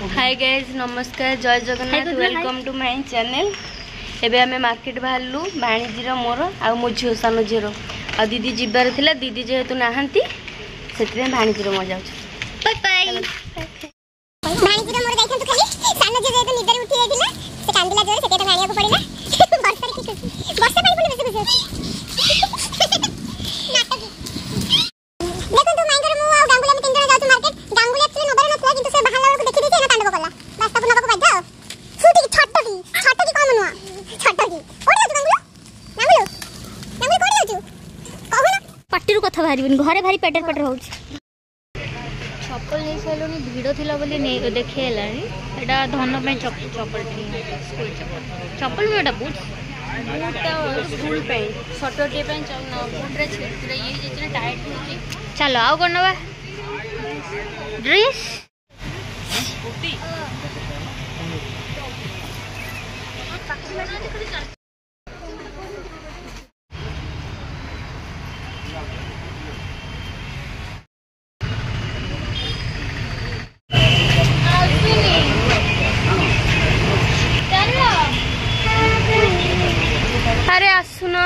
हाय guys नमस्कार जय Jagannath welcome to my channel. एबे हमें मार्केट बाहरलु भाणीजीर मोर आ मो झील सान झीर आ दीदी जीवार थिला दीदी जेहेतु नाहंती सेतरे भाणीजीर मो जाउछ। Bye bye. भाणीजीर मोर जाइथन तो खाली सान झील जेहेतु निदर उठी जाइथिला से कांदिला जोर सेते भाणिया को पड़िला वर्षा पानी पुले बेसी बेसी कथा बाहर घरे भारी पेटर पेटर हो चप्पल नहीं सारे भिड़ थी बोली देखे एटा धन चप्पल स्कूल चप्पल मेटा बुट स्कूल पे सटरडे पे बुट रे छिटरे ये टाइट हो चलो आउ कौन नवा ड्रेस अरे आसुना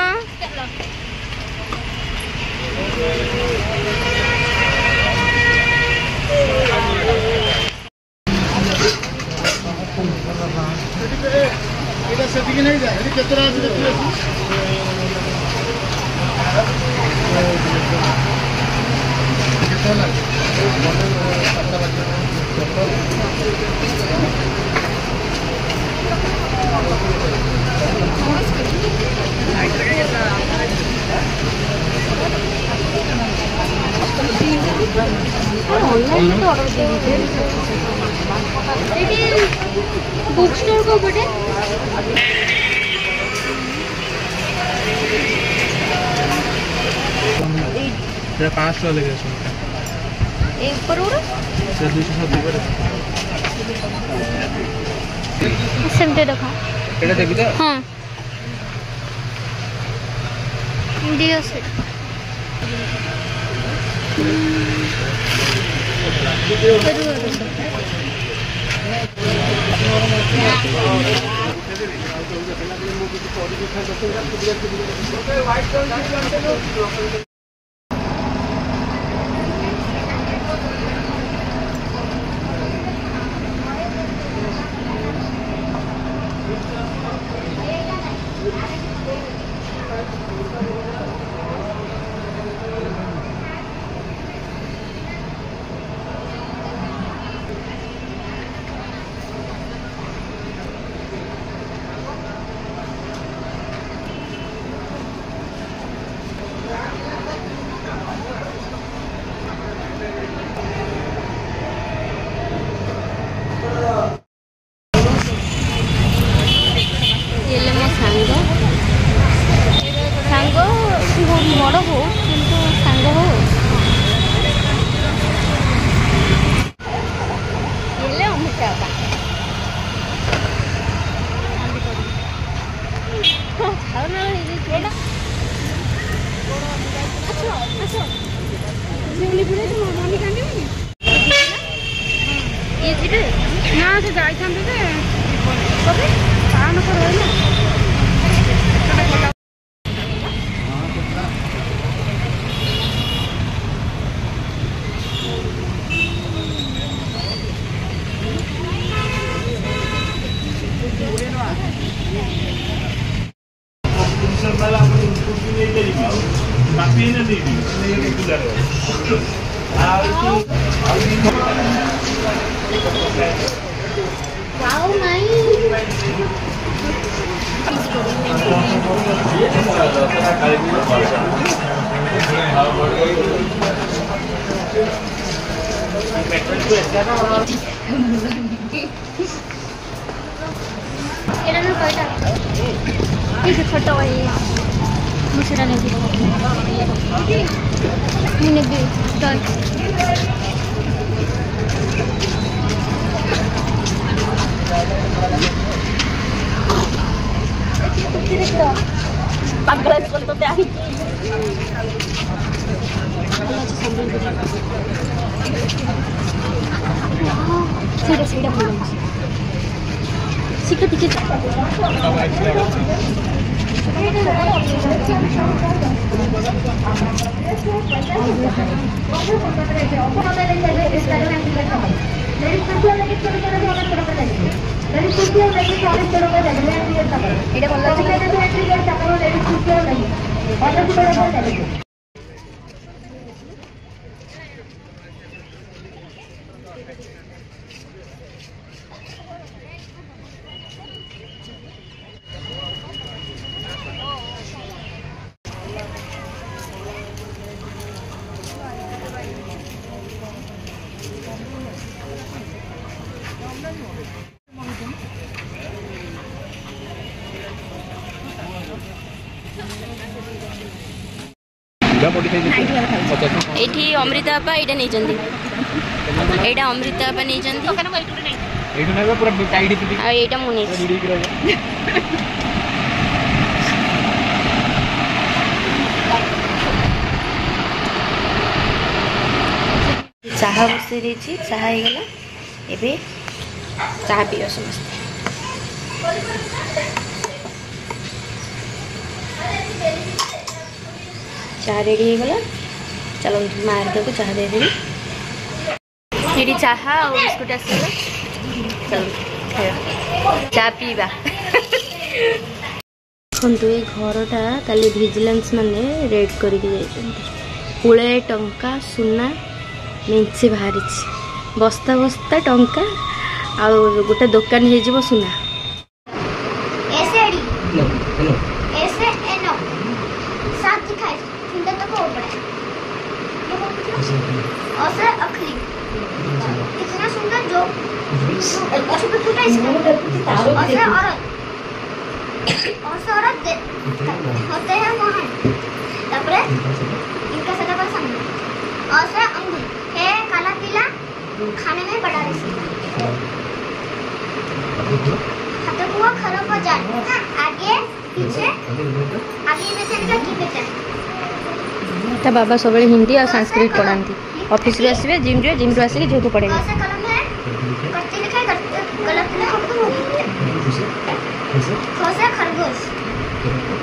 এটা সেটিং নাই যায় এটা কেতরা আছে দেখি কেতরা লাগে बुक स्टोर को बटे ये 500 लगे एक ऊपर उड़ से 270 पर सेमटे रखा एटा देबी तो हां दियो से बड़ हो किंतु सांग हो ये अमिता ना से जाइथान जे कबे पान कर रहला छोटा मुझे नहीं पागल तो सीधा सीधा शीघ्र टिके एठी अमृता बापा एटा नहीं जंदी एटा अमृता बापा नहीं जंदी एठु नै पूरा टाइट पिटी आ एटा मु नहीं चाहा बसई देछि चाहा हे गेला एबे चाहा पियो समस्त चाह रेडी हो गला चलो मार को चाह दे देबी ये चाहा और बिस्कुट आसला चलो खाया चाह पीवा देखो ये घरटा काली विजिलेंस माने रेड करके पुले टंका सुना मेंचे बाहरी बस्ता बस्ता टंका आ गोटे दुकान हो सुना कितना सुंदर जो औरत होते हैं महान तापरे इनका सदा पर सामने और से अंगूर है काला पीला खाने में बड़ा रेसी हाथों को खरों को जान आगे पीछे निकल की बेटा ता बाबा सब हिंदी और संस्कृत पढ़ाती ऑफिस रे आसबे जिम रे आसिक जेतु पढ़े खरगोश